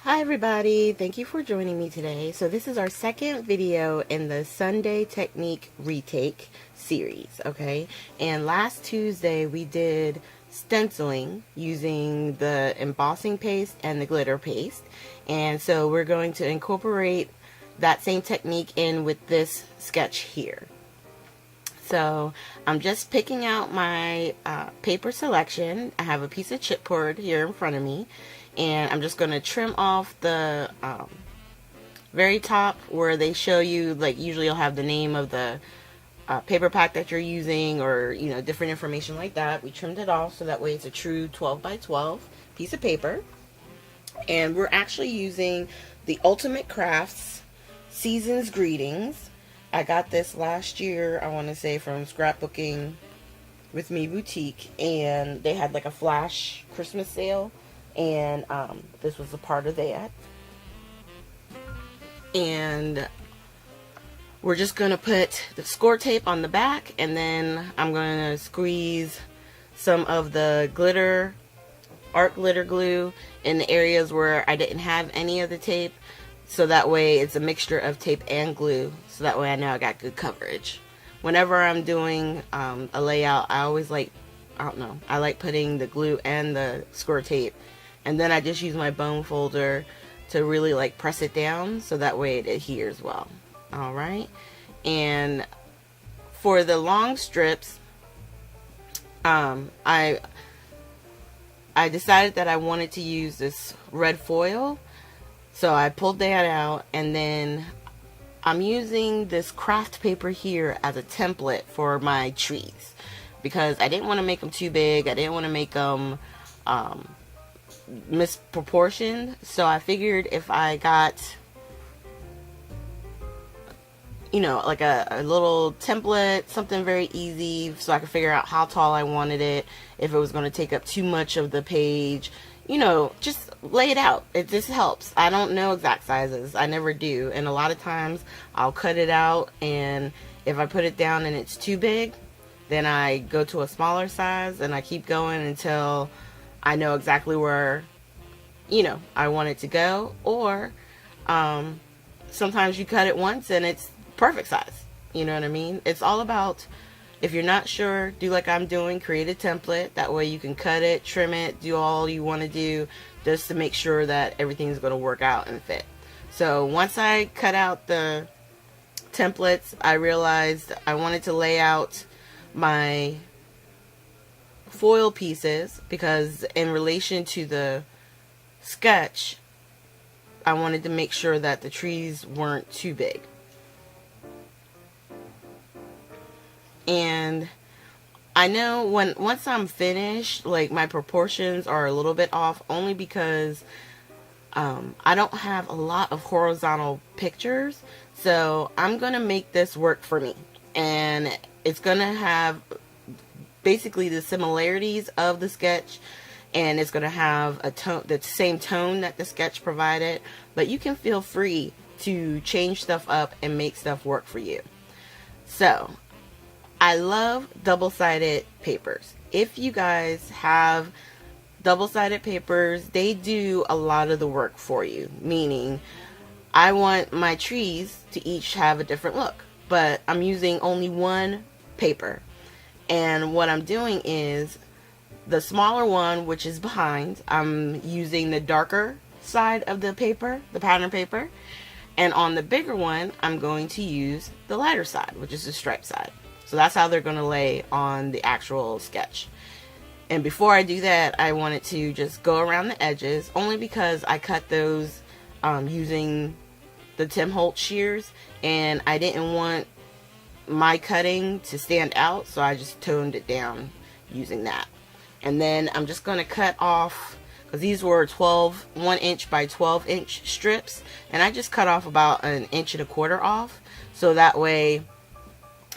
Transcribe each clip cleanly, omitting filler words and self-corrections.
Hi everybody, thank you for joining me today. So this is our second video in the Sunday Technique Retake series, okay? And last Tuesday we did stenciling using the embossing paste and the glitter paste. And so we're going to incorporate that same technique in with this sketch here. So I'm just picking out my paper selection. I have a piece of chipboard here in front of me, and I'm just going to trim off the very top where they show you, like usually you'll have the name of the paper pack that you're using, or you know, different information like that. We trimmed it off so that way it's a true 12 by 12 piece of paper. And we're actually using the Ultimate Crafts Season's Greetings. I got this last year, I want to say, from Scrapbooking with Me Boutique, and they had like a flash Christmas sale, and this was a part of that. And we're just going to put the score tape on the back, and then I'm going to squeeze some of the glitter, art glitter glue in the areas where I didn't have any of the tape. So that way it's a mixture of tape and glue. So that way I know I got good coverage. Whenever I'm doing a layout, I always like, I like putting the glue and the score tape. And then I just use my bone folder to really like press it down so that way it adheres well. Alright. And for the long strips, I decided that I wanted to use this red foil. So I pulled that out, and then I'm using this craft paper here as a template for my trees, because I didn't want to make them too big. I didn't want to make them misproportioned. So I figured if I got, you know, like a little template, something very easy, so I could figure out how tall I wanted it, if it was going to take up too much of the page, you know, just lay it out. It just helps. I don't know exact sizes. I never do. And a lot of times I'll cut it out, and if I put it down and it's too big, then I go to a smaller size and I keep going until I know exactly where, you know, I want it to go. Or sometimes you cut it once and it's perfect size. You know what I mean? It's all about, if you're not sure, do like I'm doing, create a template. That way you can cut it, trim it, do all you want to do, just to make sure that everything's going to work out and fit. So once I cut out the templates, I realized I wanted to lay out my foil pieces, because in relation to the sketch, I wanted to make sure that the trees weren't too big. And I know once I'm finished, like my proportions are a little bit off, only because I don't have a lot of horizontal pictures. So I'm gonna make this work for me, and it's gonna have basically the similarities of the sketch, and it's gonna have a tone, the same tone that the sketch provided, but you can feel free to change stuff up and make stuff work for you. So I love double-sided papers. If you guys have double-sided papers, they do a lot of the work for you. Meaning, I want my trees to each have a different look, but I'm using only one paper. And what I'm doing is, the smaller one, which is behind, I'm using the darker side of the paper, the pattern paper. And on the bigger one, I'm going to use the lighter side, which is the striped side. So that's how they're going to lay on the actual sketch. And before I do that, I wanted to just go around the edges, only because I cut those using the Tim Holtz shears, and I didn't want my cutting to stand out, so I just toned it down using that. And then I'm just going to cut off, because these were 1 inch by 12 inch strips, and I just cut off about 1.25 inches off, so that way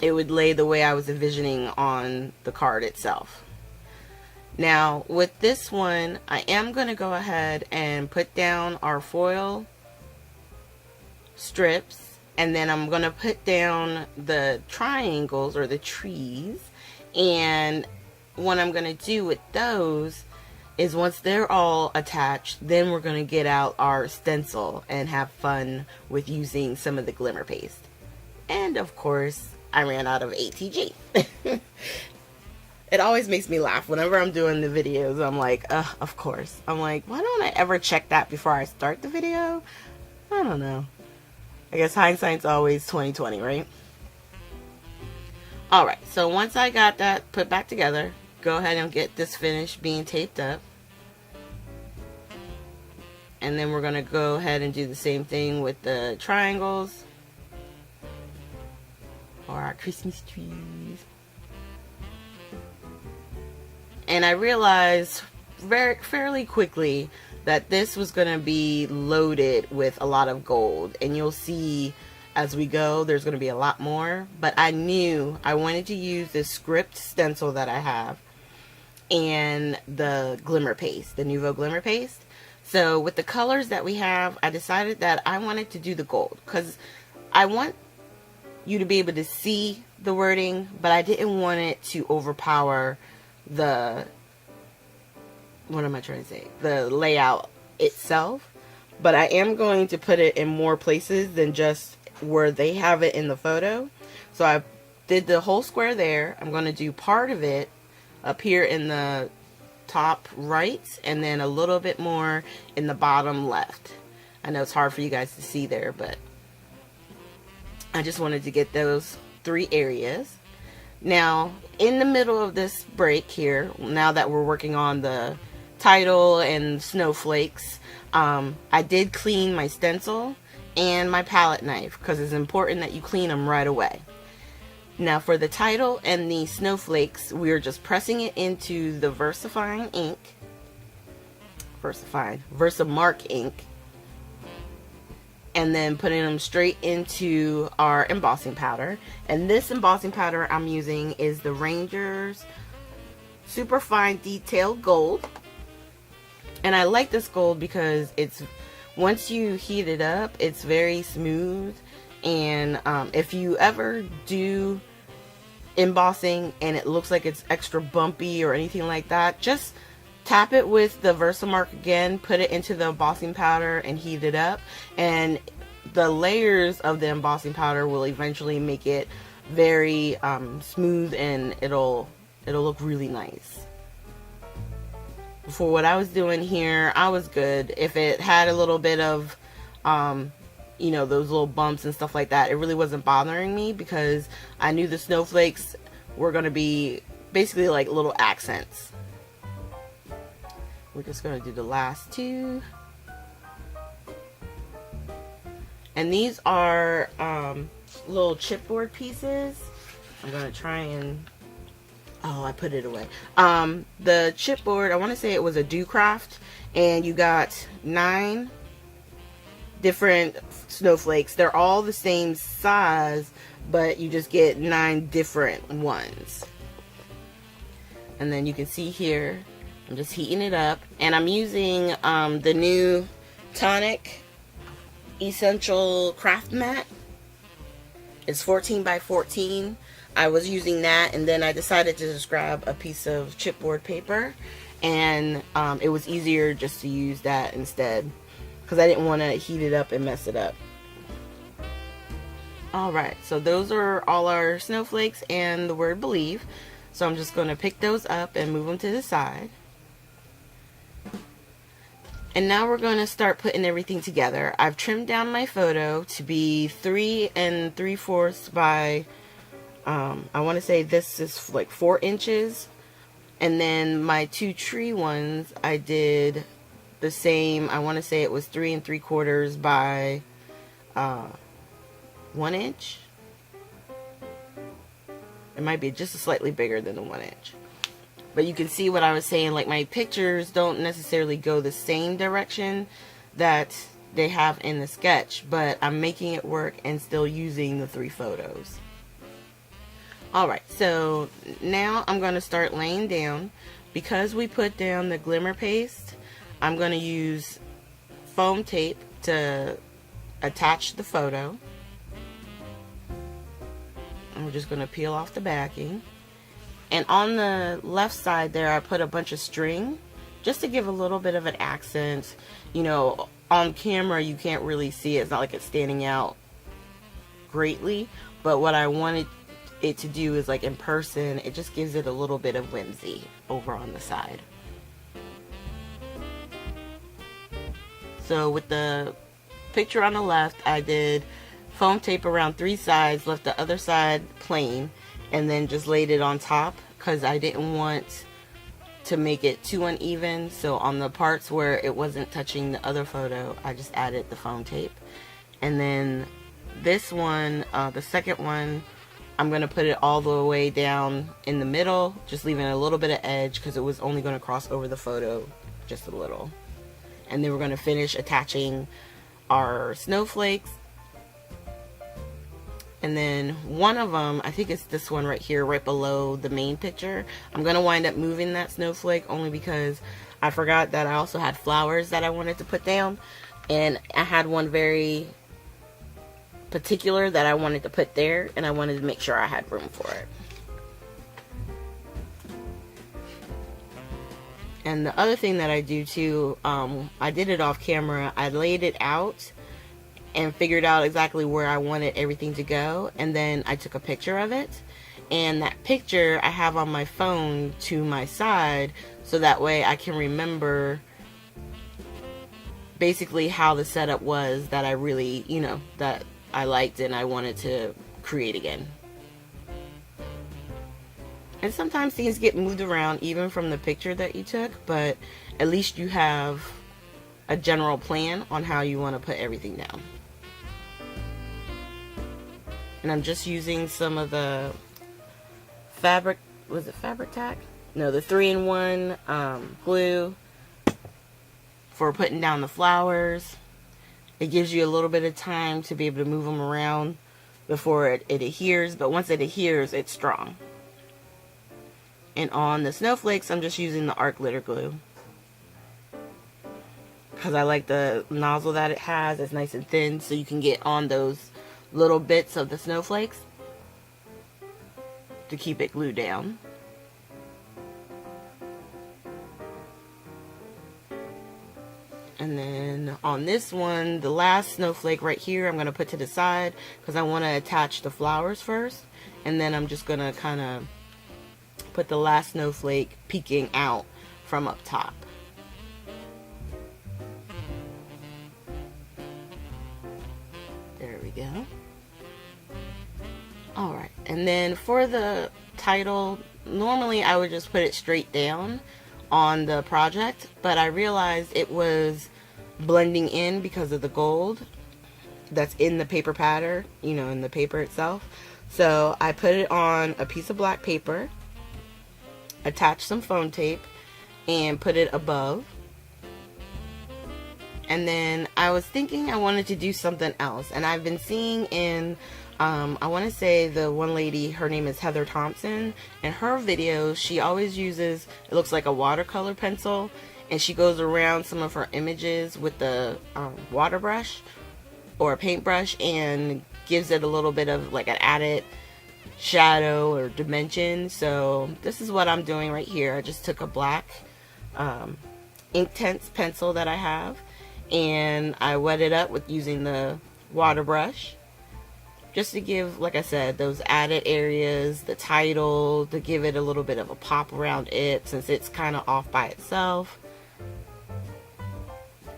it would lay the way I was envisioning on the card itself. Now with this one, I am going to go ahead and put down our foil strips, and then I'm going to put down the triangles or the trees. And what I'm going to do with those is once they're all attached, then we're going to get out our stencil and have fun with using some of the glimmer paste. And of course, I ran out of ATG. It always makes me laugh whenever I'm doing the videos. I'm like, of course. I'm like, why don't I ever check that before I start the video? I don't know. I guess hindsight's always 20/20, right? Alright, so once I got that put back together, go ahead and get this finished being taped up. And then we're going to go ahead and do the same thing with the triangles. Or our Christmas trees. And I realized fairly quickly that this was going to be loaded with a lot of gold. And you'll see as we go, there's going to be a lot more. But I knew I wanted to use this script stencil that I have and the glimmer paste, the Nuvo glimmer paste. So with the colors that we have, I decided that I wanted to do the gold. Because I want you to be able to see the wording, but I didn't want it to overpower the, what am I trying to say, the layout itself. But I am going to put it in more places than just where they have it in the photo. So I did the whole square there. I'm going to do part of it up here in the top right, and then a little bit more in the bottom left. I know it's hard for you guys to see there, but I just wanted to get those 3 areas. Now, in the middle of this break here, now that we're working on the title and snowflakes, I did clean my stencil and my palette knife because it's important that you clean them right away. Now for the title and the snowflakes, we're just pressing it into the VersaFine ink, Versamark ink, and then putting them straight into our embossing powder. And this embossing powder I'm using is the Ranger's Super Fine Detailed Gold. And I like this gold because it's, once you heat it up, it's very smooth. And if you ever do embossing and it looks like it's extra bumpy or anything like that, just tap it with the Versamark again, put it into the embossing powder and heat it up, and the layers of the embossing powder will eventually make it very smooth, and it'll look really nice. For what I was doing here, I was good. If it had a little bit of you know, those little bumps and stuff like that, it really wasn't bothering me because I knew the snowflakes were going to be basically like little accents. We're just going to do the last 2. And these are little chipboard pieces. I'm going to try and, oh, I put it away. The chipboard, I want to say it was a Do Craft, and you got 9 different snowflakes. They're all the same size, but you just get 9 different ones. And then you can see here, I'm just heating it up, and I'm using the new Tonic Essential Craft Mat. It's 14 by 14. I was using that, and then I decided to just grab a piece of chipboard paper, and it was easier just to use that instead, because I didn't want to heat it up and mess it up. Alright, so those are all our snowflakes and the word believe. So I'm just going to pick those up and move them to the side. And now we're going to start putting everything together. I've trimmed down my photo to be 3 3/4 by, I want to say this is like 4 inches. And then my 2 tree ones, I did the same. I want to say it was 3 3/4 by 1 inch. It might be just slightly bigger than the 1 inch. But you can see what I was saying, like my pictures don't necessarily go the same direction that they have in the sketch, but I'm making it work and still using the 3 photos. Alright, so now I'm going to start laying down. Because we put down the glimmer paste, I'm going to use foam tape to attach the photo. And we're just going to peel off the backing. And on the left side there, I put a bunch of string just to give a little bit of an accent. You know, on camera you can't really see it. It's not like it's standing out greatly, but what I wanted it to do is, like, in person, it just gives it a little bit of whimsy over on the side. So with the picture on the left, I did foam tape around 3 sides, left the other side plain, and then just laid it on top because I didn't want to make it too uneven. So on the parts where it wasn't touching the other photo, I just added the foam tape. And then this one, the second one, I'm going to put it all the way down in the middle, just leaving a little bit of edge because it was only going to cross over the photo just a little. And then we're going to finish attaching our snowflakes. And then one of them, I think it's this one right here, right below the main picture. I'm going to wind up moving that snowflake only because I forgot that I also had flowers that I wanted to put down. And I had one very particular that I wanted to put there, and I wanted to make sure I had room for it. And the other thing that I do too, I did it off camera. I laid it out and figured out exactly where I wanted everything to go, and then I took a picture of it, and that picture I have on my phone to my side so that way I can remember basically how the setup was that I really, you know, that I liked and I wanted to create again. And sometimes things get moved around even from the picture that you took, but at least you have a general plan on how you want to put everything down. And I'm just using some of the fabric, was it fabric tack? No, the 3-in-1 glue for putting down the flowers. It gives you a little bit of time to be able to move them around before it adheres, but once it adheres, it's strong. And on the snowflakes, I'm just using the art glitter glue because I like the nozzle that it has. It's nice and thin, so you can get on those little bits of the snowflakes to keep it glued down. And then on this one, the last snowflake right here, I'm going to put to the side because I want to attach the flowers first. And then I'm just going to kind of put the last snowflake peeking out from up top. There we go. Alright, and then for the title, normally I would just put it straight down on the project, but I realized it was blending in because of the gold that's in the paper pattern, you know, in the paper itself. So I put it on a piece of black paper, attached some foam tape, and put it above. And then I was thinking I wanted to do something else, and I've been seeing in I want to say the one lady, her name is Heather Thompson. In her videos, she always uses, it looks like a watercolor pencil, and she goes around some of her images with the water brush or a paintbrush and gives it a little bit of like an added shadow or dimension. So this is what I'm doing right here. I just took a black Inktense pencil that I have, and I wet it up with using the water brush, just to give, like I said, those added areas, the title, to give it a little bit of a pop around it since it's kind of off by itself.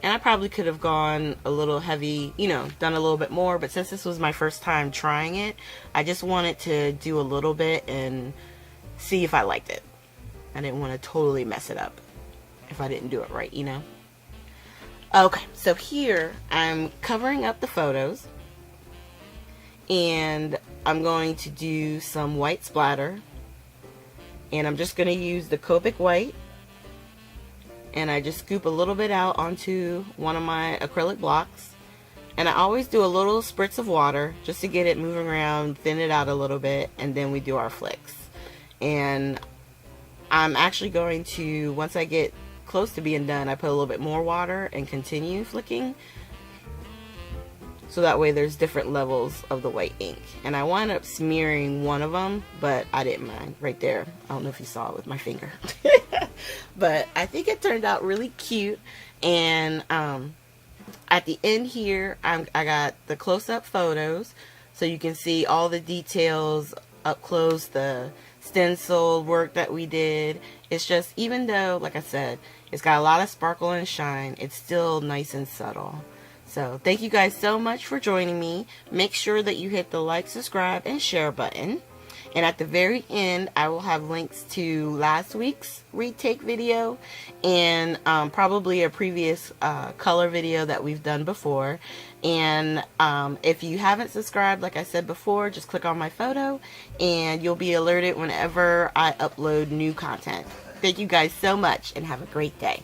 And I probably could have gone a little heavy, you know, done a little bit more, but since this was my first time trying it, I just wanted to do a little bit and see if I liked it. I didn't want to totally mess it up if I didn't do it right, you know. Okay, so here I'm covering up the photos, and I'm going to do some white splatter, and I'm just going to use the Copic white, and I just scoop a little bit out onto one of my acrylic blocks, and I always do a little spritz of water just to get it moving around, thin it out a little bit, and then we do our flicks. And I'm actually going to, once I get close to being done, I put a little bit more water and continue flicking, so that way there's different levels of the white ink. And I wound up smearing one of them, but I didn't mind right there. I don't know if you saw it with my finger. But I think it turned out really cute. And at the end here, I got the close-up photos, so you can see all the details up close, the stencil work that we did. It's just, even though, like I said, it's got a lot of sparkle and shine, it's still nice and subtle. So thank you guys so much for joining me. Make sure that you hit the like, subscribe, and share button. And at the very end, I will have links to last week's retake video and probably a previous color video that we've done before. And if you haven't subscribed, like I said before, just click on my photo and you'll be alerted whenever I upload new content. Thank you guys so much and have a great day.